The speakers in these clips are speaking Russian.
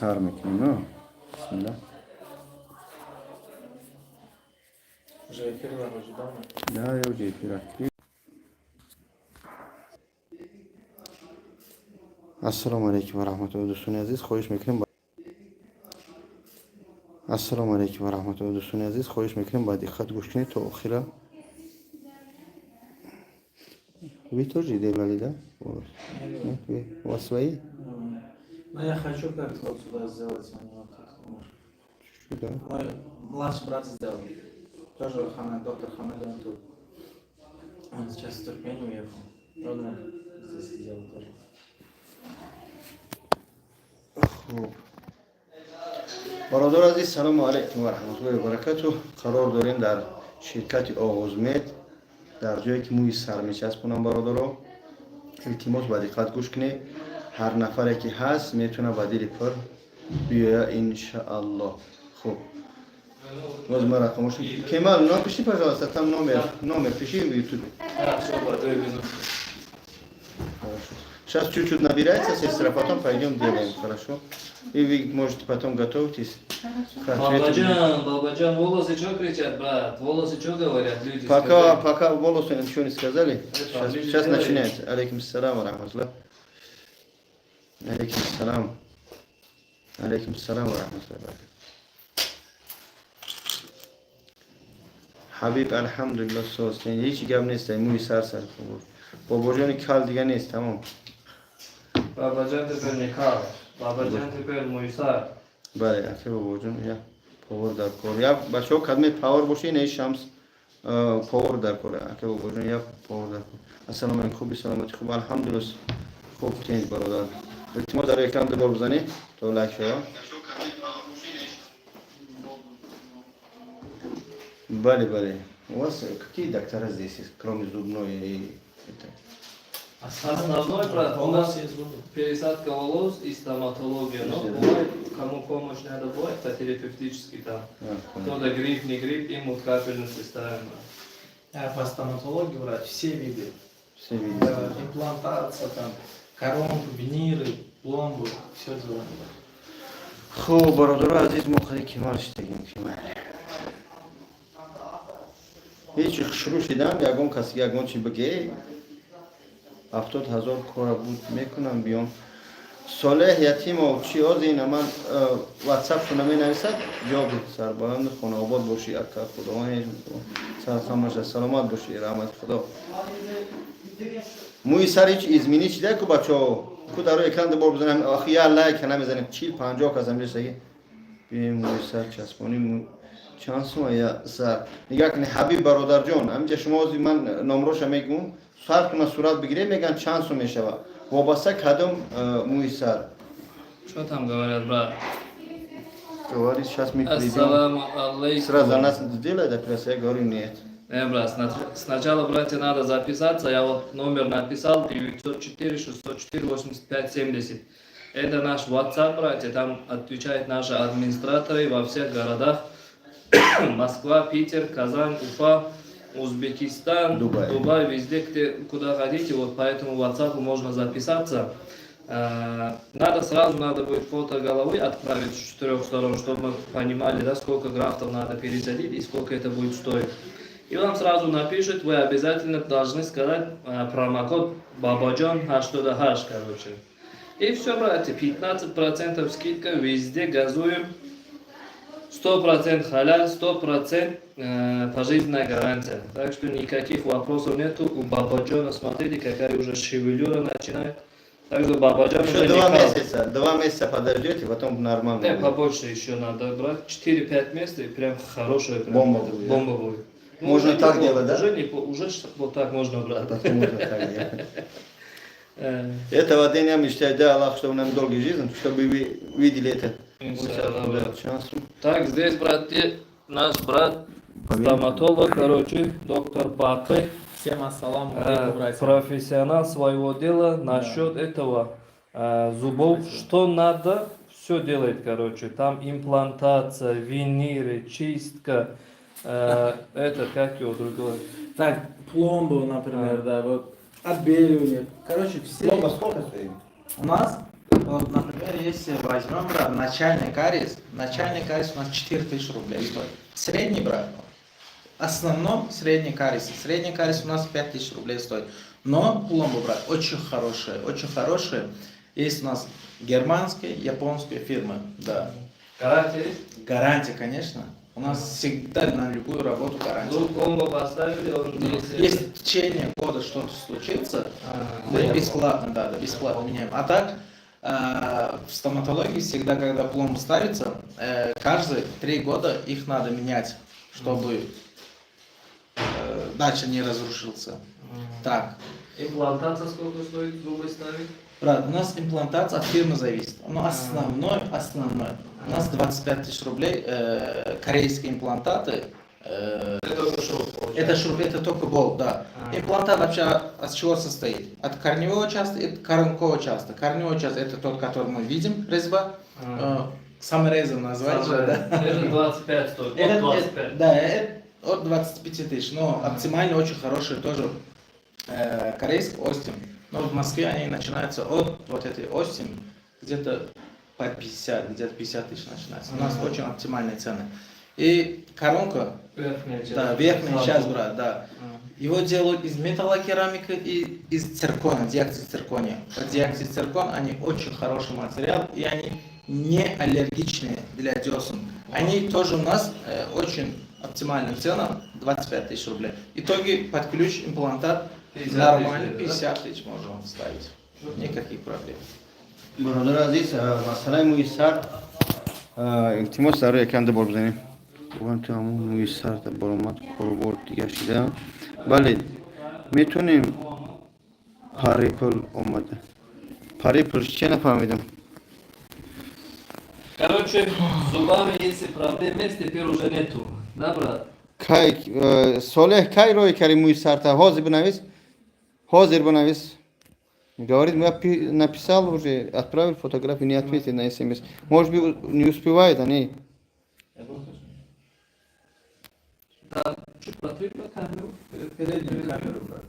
сар мекунем. Бисмилlah. Уже эфир уже давно. Да, я уже эфир открыл. Ассаламу алейкум ва рахматуллахи дӯстони азиз, хоҳиш мекунем Ассаламу алейкум ва рахматуллахи дӯстони азиз, хоҳиш мекунем ба диққат гӯш кунед то охира. Вы тоже делали, да? Вы у вас свои? Ну, я хочу как-то вот сюда сделать, а не вот тут. Да. Мой младший брат сделал. Тоже доктор Хамед, он тут. Он сейчас в Туркмению уехал. Он здесь сделал тоже. бародар азиз, салому алейкум ва раҳматуллоҳи ва баракатуҳ. Қарор дорем дар ширкати Оғозмед дар ҷое ки мӯи сар мечаспонам бародаро. илтимос ба диққат гӯш кунед. ҳар нафаре ки ҳаст метавона ба дили пир биёя иншааллоҳ. Хуб. Возьми рақамош. Кемал, напиши, пожалуйста, там номер пиши в YouTube. Хорошо, по 2 минуты. Хорошо. Сейчас чуть-чуть набирается, сестра, потом пойдем делаем, хорошо? И вы можете потом готовьтесь. Бабаджан, волосы что кричат, брат? Волосы что говорят люди? Пока волосы ничего не сказали. Сейчас начинается. Алейкум ассалам ва рахматуллах. Алейкум ассалам. Алейкум ассалам ва рахматуллах. Хабиб, алхамдулилlah, соостен. Ҳеҷ гап нест, мӯи сар хуб. Бобоҷони кал дига нест, тамом. Бабаджан теперь не кал. Бабаджан теперь мой сар. Бале, ака бобоҷон, я повар дар кор. Я бачаҳо кадме повар боши, не шамс повар дар кор. Ака бобоҷон, я повар дар кор. Ассалому алейкум, хуби саломати хуб, алхамдулилlah. Хуб тенҷ бародар. Илтимос дар экран дубор бизанед, то лайк шоя. Бале. У вас какие доктора здесь есть, кроме зубной и это? Основной, брат, у нас пересадка волос и стоматология. Но бывает, кому помощь надо будет, это терапевтический там. Кто-то грипп, не грипп, им вот капельницы ставим. По стоматологии, брат, все виды. Все виды. Имплантация, там, коронку, виниры, пломбы, все делаем. Хуб, бародар азиз, мо хади кемал штагим, кемал. Ҳеҷ шурӯъ шидам, ягон кас ягон чи бигӯ 70,000 кора буд мекунам биём. Солеҳ Ятимов чи озина ман ватсапшона менависад, ҷавоб сарбаланд хонаобод бошӣ ака худованд сархамаша саломат бошӣ раҳмати худо. Мӯи сар ҳеҷ изминӣ чида ку бачаҳо ку дар экран дубор бизанам ахи я лайка намезанем 40-50 кас амҷасаги бием мӯи сар часпоним. چند سوم یا سر نگاه کنی حبیب برادر جان همینجا شما از من نامروش میگم سرتون صورت بگیره میگن چند سو میشه وابسته کدوم موی سر Что там говорят, брат? говорит сейчас мы придем Ассаламу алейкум. сразу нас сделай да пресс я говорю нет Брат, сначала, братья, надо записаться. Я вот номер написал 904-604-85-70. Это наш WhatsApp, братья. Там отвечают наши администраторы во всех городах. Москва, Питер, Казань, Уфа, Узбекистан, Дубай, везде, куда хотите. Вот по этому WhatsApp можно записаться. Надо будет фото головы отправить с 4 сторон, чтобы мы понимали, да, сколько графтов надо пересадить и сколько это будет стоить. И вам сразу напишут, вы обязательно должны сказать промокод Бабаджан #, короче. И все, братья, 15% скидка везде, газуем. 100% халяль, 100% пожизненная гарантия. Так что никаких вопросов нету. У Бабаджана, смотрите, какая уже шевелюра начинает. Так что Бабаджан уже 2 месяца подождете, потом нормально. Побольше еще надо брать. 4-5 месяцев и прям хорошая бомба будет. Можно так делать, да? Уже вот так можно брать. Почему-то так делать. Этого дня я мечтаю, да, Аллах, чтобы нам долгий жизнь, чтобы вы видели это. Так, здесь, брат, наш брат, стоматолог, короче, доктор Бакы. Всем ассаламу алейкум, братья. Профессионал своего дела насчет этого зубов. Что надо, все делает, короче. Там имплантация, виниры, чистка, это как его другое. Так, пломбу, например, да, вот отбеливание. Короче, все. Пломба сколько стоит? У нас Вот, например, если возьмем, брат, начальный кариес у нас 4000 рублей стоит. Средний, брат, в основном средний кариес у нас 5000 рублей стоит. Но пломбы, брат, очень хорошие. Есть у нас германские, японские фирмы, да. Гарантия есть? Гарантия, конечно. У нас всегда на любую работу гарантия. Вдруг комбо поставили, он Если в течение года что-то случится, мы бесплатно, бесплатно меняем. А так, в стоматологии всегда, когда пломб ставится, каждые 3 года их надо менять, чтобы дальше не разрушился. Так. Имплантация сколько стоит зубы ставить? Брат, у нас имплантация от фирмы зависит. Но основной. У нас 25 тысяч рублей корейские имплантаты. Это шуруп. Это шуруп, это только болт, да. Имплантат вообще от чего состоит? От корневого участка и коронкового участка. Корневой участок это тот, который мы видим, резьба. Саморезом называется, да? Это 25 стоит, от 25. Да, это от 25 тысяч. Но оптимально очень хороший тоже корейский Остин. Но в Москве они начинаются от вот этой Остин, где-то по 50, где-то 50 тысяч начинается. У нас очень оптимальные цены. И коронка, верхняя часть, брат, да. Его делают из металлокерамики и из циркона, диоксид циркония. Диоксид циркон, они очень хороший материал, и они не аллергичные для десен. Они тоже у нас очень оптимальным ценам, 25 тысяч рублей. В итоге под ключ имплантат нормально 50 тысяч можем ставить. Никаких проблем. برادر عزیز مسئله موی سر التماس در روی یکم بار بزنیم بگم تو همون موی سر در بار اومد خوربورد دیگه شده ولی میتونیم پاریپل اومده پاریپل چه نفهمیدم Короче, с зубами если проблем есть, теперь уже нету. Да, брат? Солех кай рой кари муй сарта хозир бенавис говорит, я написал уже, отправил фотографию, не ответил на смс. Может быть, не успевает они. Да, чуть потребно камеру. Переднюю камеру, брат.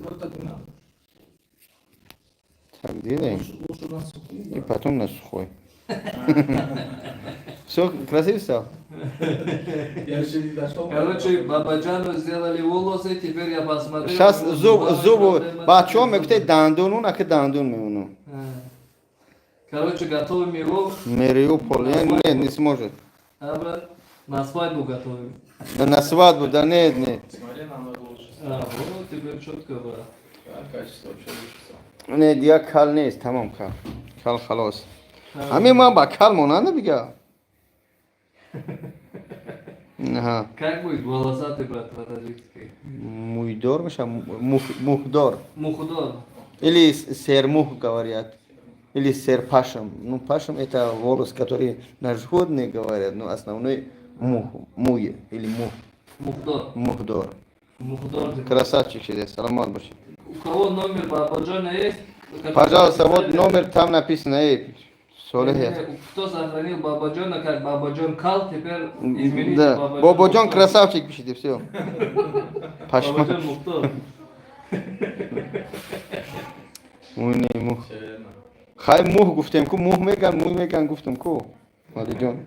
Вот так и надо. Так, делаем. Лучше на сухую. И потом на сухой. Все, красиво стал? Я еще не дошел. Короче, Бабаджану сделали волосы, теперь я посмотрел. Сейчас зубы, бачом, и дандун, а к дандун меуну. Короче, готовим его. Мариуполь, нет, не сможет. А, брат? На свадьбу готовим. Да на свадьбу, да нет. Смотри, намного лучше. Вот теперь четко, брат. Качество вообще лучше стало. нет, я кал не есть, tamam кал. Кал халос. Ами ма ба кал монанда бига. Ага. Как будет волосатый, брат, по-таджикски? Муйдор, мухдор. Мухдор. Или сермух говорят. Или серпашем. Ну, пашем это волос, который наши животные говорят, но основной муе или Мухдор. мухдор. Мухдор. Красавчик здесь, саламат большой. У кого номер Бабаджана есть? Пожалуйста, вот номер там написано, Кто сохранил Бабаджана как Бабаджан Кал, теперь измените Да, Бабаджан Мухтор. красавчик пишите, все. Бабаджан Мухтор. Мух. Хай мух гуфтем ку, мух меган гуфтем ку. Мадиджан.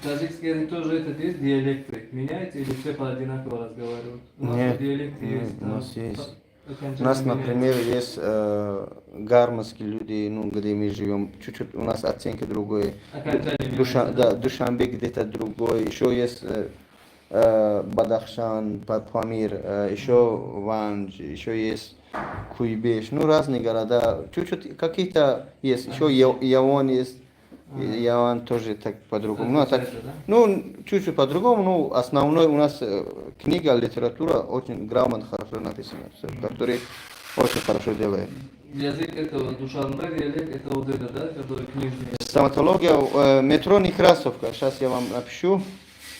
Таджикский язык тоже этот есть диалекты. Меняете или все по одинаково разговаривают? У нас Нет, диалекты нет, есть. у нас есть. окончание У нас, меняется. например, есть гармовские люди, ну, где мы живем, чуть-чуть у нас оценки другой. Окончание меняется. Душанбе где-то другой. Еще есть Бадахшан, Памир, еще Ванж, еще есть Куйбеш. Ну, разные города. Чуть-чуть какие-то есть. Еще Явон есть. Явон тоже так по-другому. Ну, так, ну, чуть-чуть по-другому. Ну, основной у нас книга, литература очень грамотно, хорошо написана. Который очень хорошо делает. Язык этого Душанбе, диалект это вот это, да, который книжный. Стоматология, метро Некрасовка. Сейчас я вам напишу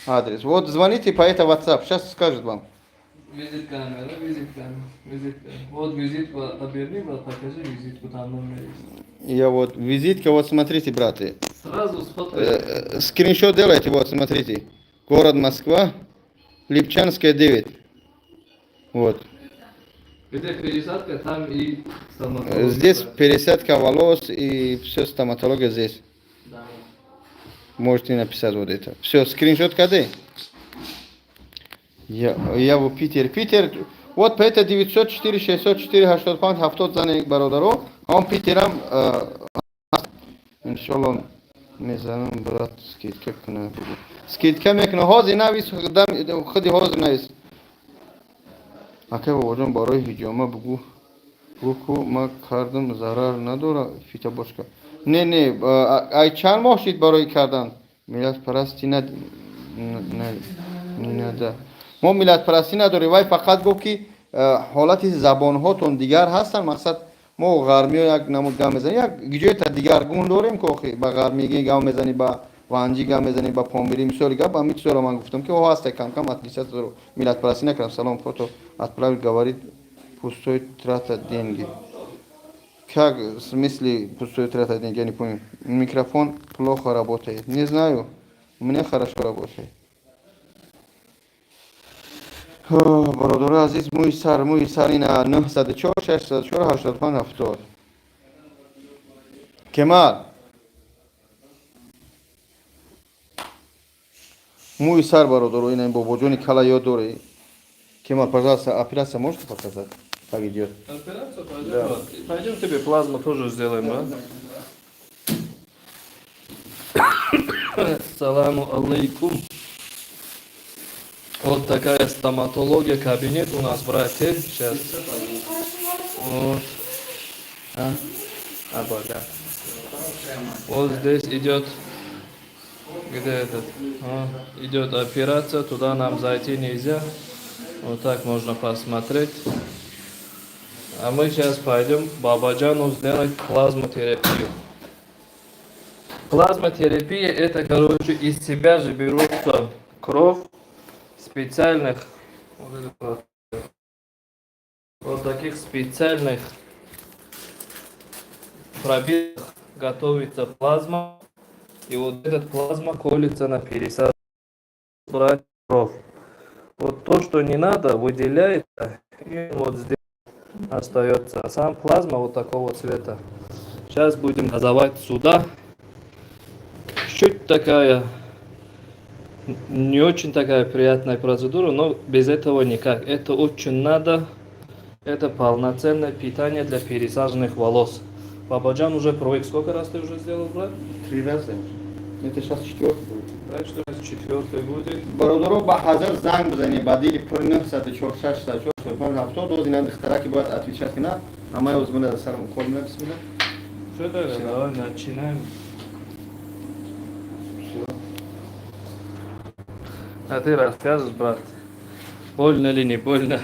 адрес. Вот звоните по это WhatsApp. Сейчас скажет вам. Визит камера, визит камера. Вот визитку оберни, брат, покажи визитку, там номер есть. Я вот, визитка, вот смотрите, браты. Сразу сфоткай. Скриншот делайте, вот, смотрите. Город Москва, Липчанская, 9. Вот. Где пересадка, там и стоматолог. Здесь пересадка волос и все стоматология здесь. Да. Можете написать вот это. Все, скриншот когда? Я в Питер. Питер, вот по это 904 604 85 70 زن برادرو هم پیترم انشالله میزنم برات скидка کنه скидка میکنه حاضر نویس خودی حاضر نویس اکه بابا جان برای حجامه بگو که ما کردم ضرر نداره فیتا باشکا نه ای چند ماه شید برای کردن ملت پرستی نده ما ملت پرستی نداریم وای فقط گفت که حالت زبان هاتون دیگر هستن مقصد ما غرمی یک نمود گام میزنیم یک جای تا دیگر گون داریم که با غرمیگی گام میزنی با وانجی گام میزنی با پامبری مثال گپ همین چیزا من گفتم که او هست کم کم اتلیست رو ملت پرستی نکردم سلام فوتو отправил говорит пустой трата деньги как в смысле пустой трата деньги я не понял микрофон плохо работает не знаю у меня хорошо работает برادر عزیز موی سر این 904 604 85 70 کمال موی سر برادر این بابا جونی کلا یاد داره Кемал, пожалуйста, операция можете показать, как идет? Операция пойдем, да. Пойдем тебе плазму тоже сделаем, да? Ассаламу алейкум. Вот такая стоматология, кабинет у нас, братья. Сейчас. Вот. Да. Вот здесь идет, где этот? Идет операция, туда нам зайти нельзя. Вот так можно посмотреть. А мы сейчас пойдем Бабаджану сделать плазмотерапию. Плазмотерапия это, короче, из себя же берутся кровь специальных вот таких специальных пробирках готовится плазма. И вот этот плазма колется на пересадку брать кровь. Вот то, что не надо, выделяется и вот здесь остается. А сам плазма вот такого цвета. Сейчас будем называть сюда. Чуть такая, не очень такая приятная процедура, но без этого никак. Это очень надо. Это полноценное питание для пересаженных волос. Бабаджан уже проект сколько раз ты уже сделал, брат? 3 раза. Это сейчас 4 будет. Так что 4 будет. برادرو با حاضر زنگ بزنی بدیل پر 904 604 85 70 این اختراعی باید отвечать на а мы возьмем сарм колме бисмилlah. Что тогда? Давай начинаем. А ты расскажешь, брат, больно или не больно?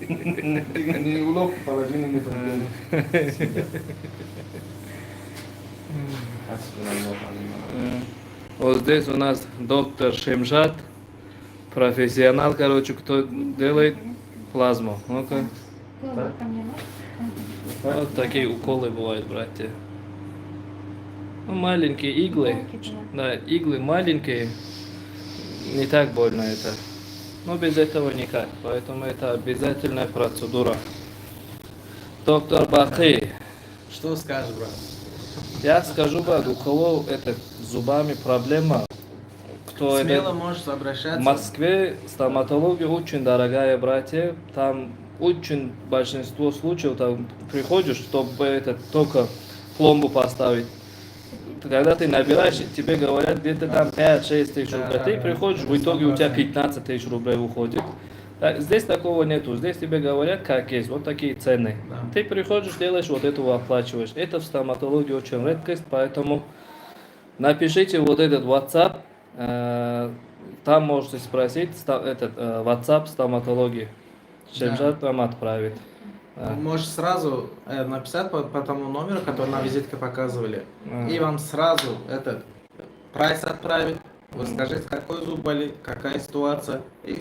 Не улов положение не Вот здесь у нас доктор Шемшат, профессионал, короче, кто делает плазму. Ну-ка. Вот такие уколы бывают, братья. Ну, маленькие иглы. Да, иглы маленькие. Не так больно это. Но без этого никак. Поэтому это обязательная процедура. Доктор Бахи. Что скажешь, брат? Я скажу, брат, у кого это с зубами проблема, кто Смело это... можешь обращаться. В Москве стоматология очень дорогая, братья. Там очень большинство случаев, там приходишь, чтобы это только пломбу поставить. Когда ты набираешь, тебе говорят где-то там 5-6 тысяч рублей. Ты приходишь, в итоге у тебя 15 тысяч рублей уходит. Здесь такого нету. Здесь тебе говорят, как есть. Вот такие цены. Да. Ты приходишь, делаешь, вот этого оплачиваешь. Это в стоматологии очень редкость, поэтому напишите вот этот WhatsApp. Там можете спросить этот WhatsApp стоматологии. Шемшат вам отправит. Можешь сразу написать по тому номеру, который на визитке показывали. И вам сразу этот прайс отправить. Вы скажите, какой зуб болит, какая ситуация. И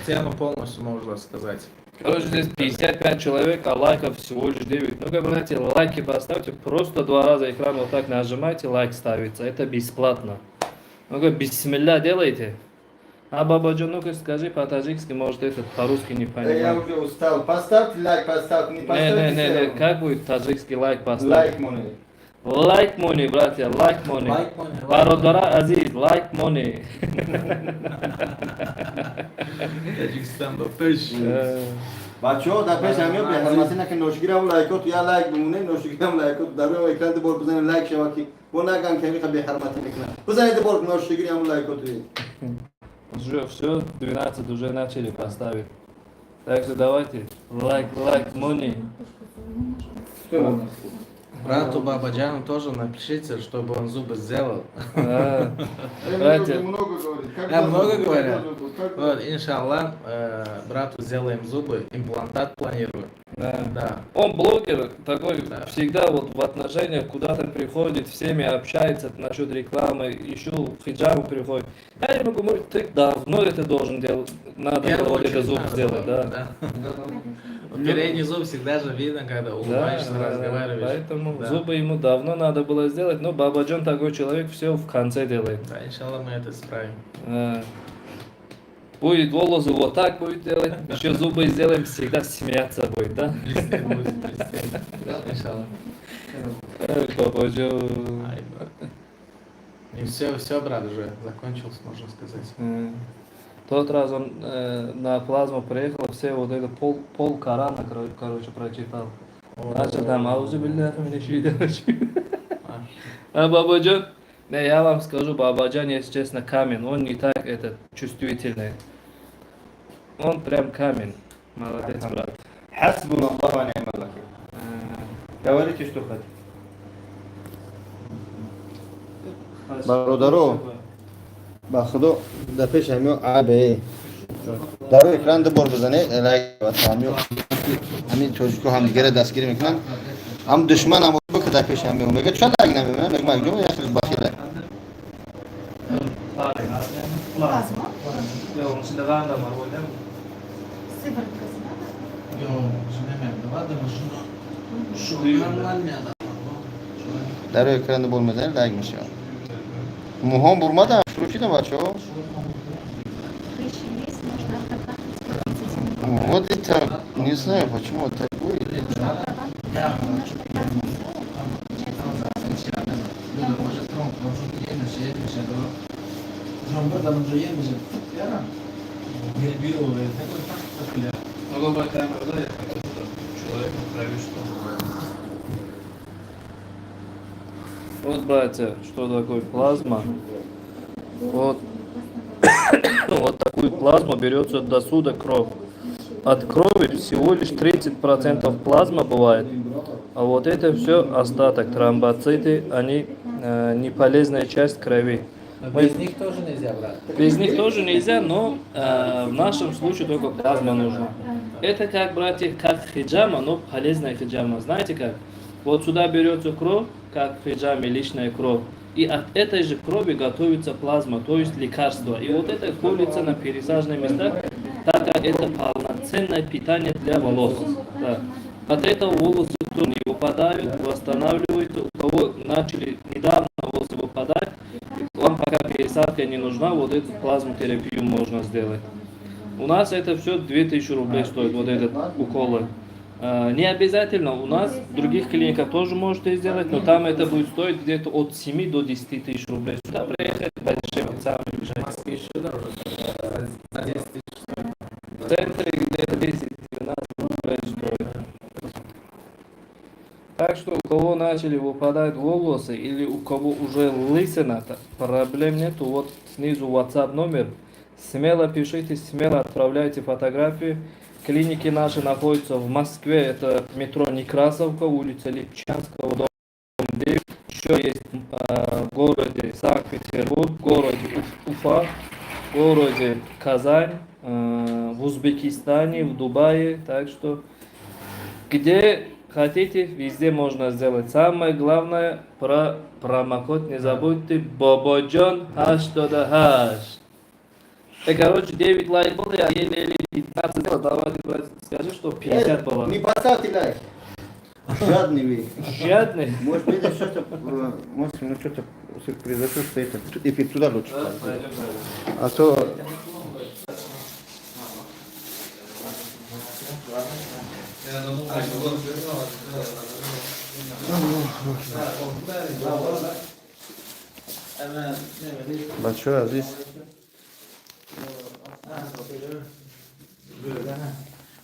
цену полностью можно сказать. Короче, здесь 55 человек, а лайков всего лишь 9. Ну-ка, братья, лайки поставьте. Просто 2 раза экран вот так нажимайте, лайк ставится. Это бесплатно. Ну-ка, бисмилля делайте. А Бабаджон, ну-ка скажи по-таджикски, может этот по-русски не Я понимает. уже устал. Поставьте лайк, поставьте. Не поставьте. Не, как будет таджикский лайк поставить? Лайк, money. Лайк money, братья, лайк money. Like money. Бародара Азиз, лайк money. Таджикистан бапеш. بچه ها در پیش همیان به حرمتی نه که نوشگیری هم لایکات یا لایک بمونه نوشگیری هم لایکات در روی اکران دبار بزنید لایک شما که بو نگم که میخواد به حرمتی میکنه بزنید دبار نوشگیری هم لایکات Уже все, 12 уже начали поставить. Так что давайте, лайк money. Брату Бабаджану тоже напишите, чтобы он зубы сделал. Братья, Много говорят. Вот, иншаллах, брату сделаем зубы, имплантат планирую. Да. он блогер такой, Да. всегда вот в отношениях куда-то приходит, всеми общается насчет рекламы, еще в хиджабу приходит. Я ему говорю, ты давно это должен делать, надо было вот это зуб сделать, да. Вот передний зуб всегда же видно, когда улыбаешься, разговариваешь. Поэтому Да. зубы ему давно надо было сделать, но Бабаджон такой человек, все в конце делает. Да, иншаллах мы это исправим. Будет волосы вот так будет делать, еще зубы сделаем, всегда смеяться будет, да? Блестеть будет, блестеть. Да, иншаллах. Бабаджон. Ай, брат. И все, брат, уже закончился, можно сказать. Тот раз он на плазму приехал, все вот это пол Корана, короче, прочитал. Начал там, аузу билляхи минаш шайтанир раджим. А Бабаджан, не, я вам скажу, Бабаджан, если честно, камень, он не так этот чувствительный. Он прям камень. Молодец, брат. حسبنا الله ونعم الوكيل говорите что хотите برادرو با خدا در پیش همیو عبه در روی اکران دبار بزنه لایک و همیو همین توجیکو هم دیگه دستگیری میکنن هم دشمن هم بک در پیش همیو میگه چرا لایک نمیکنن میگه مگه یا خیلی بخیله Плазма. Сыворотка надо. در روی اکران دبار بزنه لایک میشه موهام برمادم شروع شدم بچه ها Прыщи есть, можно обрабатывать 15 минут. вот это не знаю почему так будет Немножко плазму Вот, братья, что такое плазма? Вот, вот такую плазму берется до суда кровь. От крови всего лишь 30% плазма бывает, а вот это все остаток, тромбоциты, они не полезная часть крови. Без них тоже нельзя, брат. Без них тоже нельзя, но в нашем случае только плазма нужна. Это как, братья, как хиджама, но полезная хиджама. Знаете как? Вот сюда берется кровь, как в хиджаме, личная кровь. И от этой же крови готовится плазма, то есть лекарство. И вот это колется на пересаженных местах, так как это полноценное питание для волос. Да. От этого волосы то не выпадают, восстанавливаются. У кого начали недавно волосы выпадать, вам пока пересадка не нужна, вот эту плазмотерапию можно сделать. У нас это все 2000 рублей стоит, вот этот уколы. Не обязательно, у нас в других клиниках тоже можете сделать, но там это будет стоить где-то от 7 до 10 тысяч рублей. Сюда приехать, подешевле, сами бежать. В центре где-то 10-12 рублей стоит. Так что у кого начали выпадать волосы или у кого уже лысина, проблем нету, вот снизу WhatsApp номер, смело пишите, смело отправляйте фотографии. Клиники наши находятся в Москве, это метро Некрасовка, улица Липчанского, дом 9. Еще есть в городе Санкт-Петербург, в городе Уфа, в городе Казань, в Узбекистане, в Дубае. Так что где хотите, везде можно сделать. Самое главное, про промокод не забудьте. Бабаджан #hаш. Короче, 9 лайк было, я еле 15 сделал. Давай ты, брат, скажи, что 50 было. не поставьте лайк жадный вы Жадный? может быть что-то может ну что-то произошло что это эффект туда лучше а то Большой Азиз.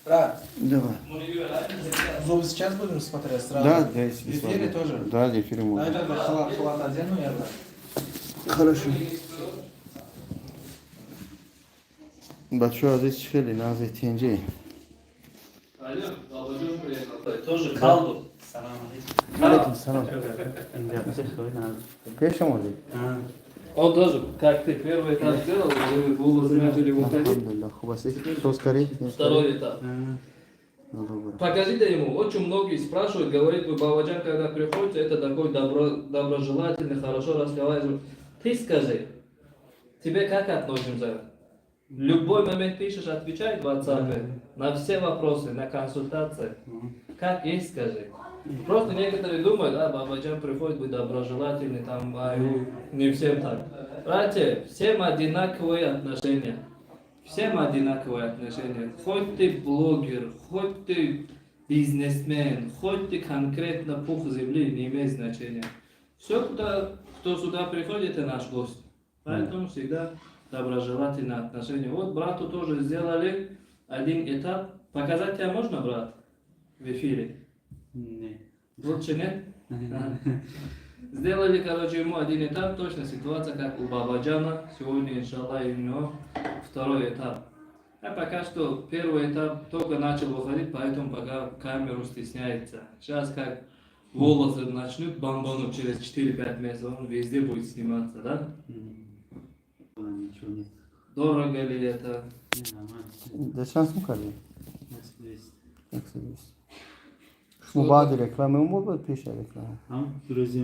Брат, Давай. зубы сейчас будем смотреть сразу? Да, да, если В эфире смотрим. тоже? Да, в эфире А можно. это халат одену, наверное. Хорошо. Большой Азиз Шхели, Назы Тенджи. Алло, Бабаджон приехал. Тоже Калду. Алейкум салам. Пеша может? Он тоже, как ты первый этап сделал, уже волосы начали выходить. Алхамдулилlah. Хубаси. Что скорее? Второй этап. Ну, добро. Покажите ему. Очень многие спрашивают, говорит, вы Бабаджан, когда приходите, это такой доброжелательный, хорошо разговаривает. Ты скажи, тебе как относимся? В любой момент пишешь, отвечай в WhatsApp на все вопросы, на консультации. Как есть, скажи. Просто некоторые думают, Бабаджан приходит, быть доброжелательный, там, не всем так. Братья, всем одинаковые отношения. Всем одинаковые отношения. Хоть ты блогер, хоть ты бизнесмен, хоть ты конкретно пух земли, не имеет значения. Все, кто сюда приходит, это наш гость. Поэтому всегда доброжелательное отношение. Вот брату тоже сделали один этап. Показать тебя можно, брат, в эфире? Нет. Лучше нет? Сделали, короче, ему один этап, точно ситуация, как у Бабаджана. Сегодня, иншаллах, у него второй этап. А пока что первый этап только начал выходить, поэтому пока камеру стесняется. Сейчас как волосы начнут бомбануть через 4-5 месяцев, он везде будет сниматься, да? Ничего нет. Дорого ли это? Нормально. Да шанс ну кали. Нас есть. Мубади рекламы умобат пиша реклама. Друзья,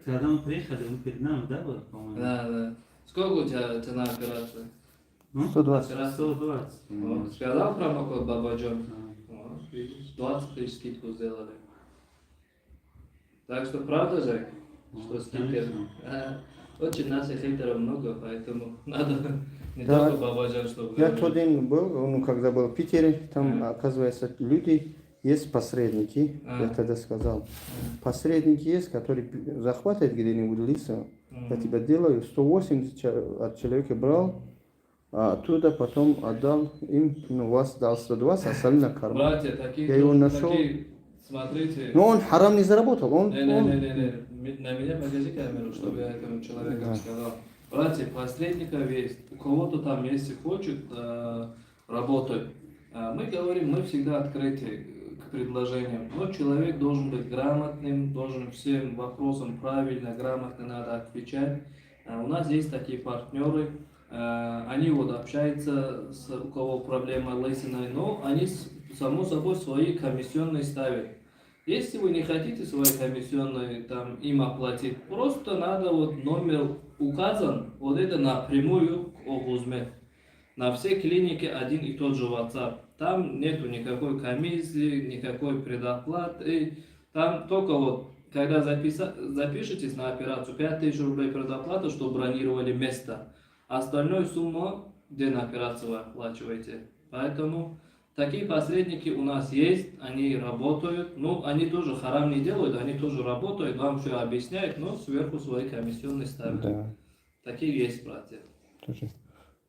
когда мы приехали, мы перед нами, да, вот, по-моему? Да. Сколько у тебя цена операции? 120. Операция? 120. Вот. Сказал промокод Бабаджон? Вот, видишь, 20 тысяч скидку сделали. Так что правда же, что скидка? Очень наших хейтеров много, поэтому надо не Да. только Бабаджан, чтобы... Я тот день был, ну, когда был в Питере, там, оказывается, люди, есть посредники, я тогда сказал. Посредники есть, которые захватывают где-нибудь лица, я тебя делаю, 180 от человека брал, а оттуда потом отдал им, ну, вас дал 120, остальные на карман. Братья, такие, Я его нашел. смотрите... Но он харам не заработал, он... Не, на меня покажи камеру, чтобы я этому человеку сказал. Братья, посредников есть, у кого-то там, если хочет работать, мы говорим, мы всегда открыты к предложениям, но человек должен быть грамотным, должен всем вопросам правильно, грамотно надо отвечать. У нас есть такие партнеры, они вот общаются, у кого проблема лысиной, но они, само собой, свои комиссионные ставят. Если вы не хотите свои комиссионные там им оплатить, просто надо вот номер указан, вот это напрямую к Огузмет. На все клиники один и тот же WhatsApp. Там нету никакой комиссии, никакой предоплаты. Там только вот, когда запишетесь на операцию, 5000 рублей предоплата, что бронировали место. Остальную сумму, где на операцию вы оплачиваете. Поэтому такие посредники у нас есть, они работают. Ну, они тоже харам не делают, они тоже работают, вам все объясняют, но сверху свои комиссионные ставят. Да. Такие есть, братья. Тоже.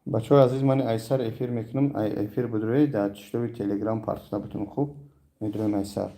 Большой азиз мани айсар эфир мекунам, эфир будруе, да, чтови телеграм партна бутун хуб, медруем айсар.